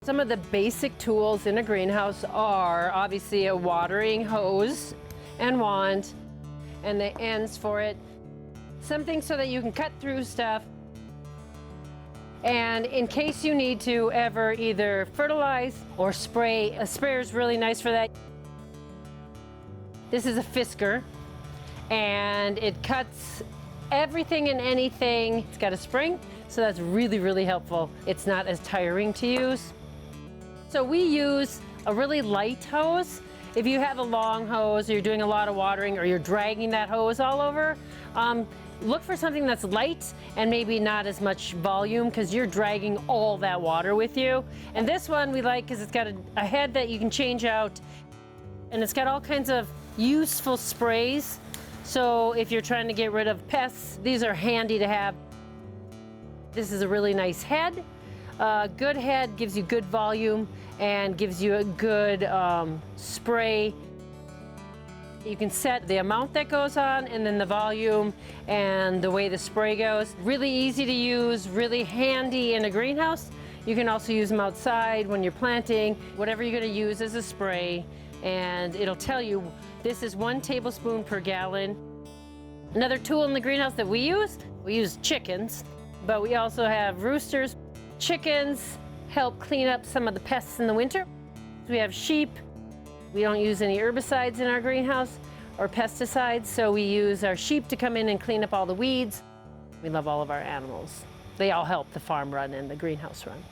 Some of the basic tools in a greenhouse are obviously a watering hose and wand and the ends for it. Something so that you can cut through stuff. And in case you need to ever either fertilize or spray, a sprayer is really nice for that. This is a Fisker and it cuts everything and anything. It's got a spring, so that's really, really helpful. It's not as tiring to use. So we use a really light hose. If you have a long hose, or you're doing a lot of watering, or you're dragging that hose all over, look for something that's light and maybe not as much volume because you're dragging all that water with you. And this one we like because it's got a head that you can change out, and it's got all kinds of useful sprays. So if you're trying to get rid of pests, these are handy to have. This is a really nice head. Good head gives you good volume and gives you a good spray. You can set the amount that goes on and then the volume and the way the spray goes. Really easy to use, really handy in a greenhouse. You can also use them outside when you're planting, whatever you're going to use as a spray, and it'll tell you this is 1 tablespoon per gallon. Another tool in the greenhouse that we use chickens, but we also have roosters. Chickens help clean up some of the pests in the winter. We have sheep. We don't use any herbicides in our greenhouse or pesticides, so we use our sheep to come in and clean up all the weeds. We love all of our animals. They all help the farm run and the greenhouse run.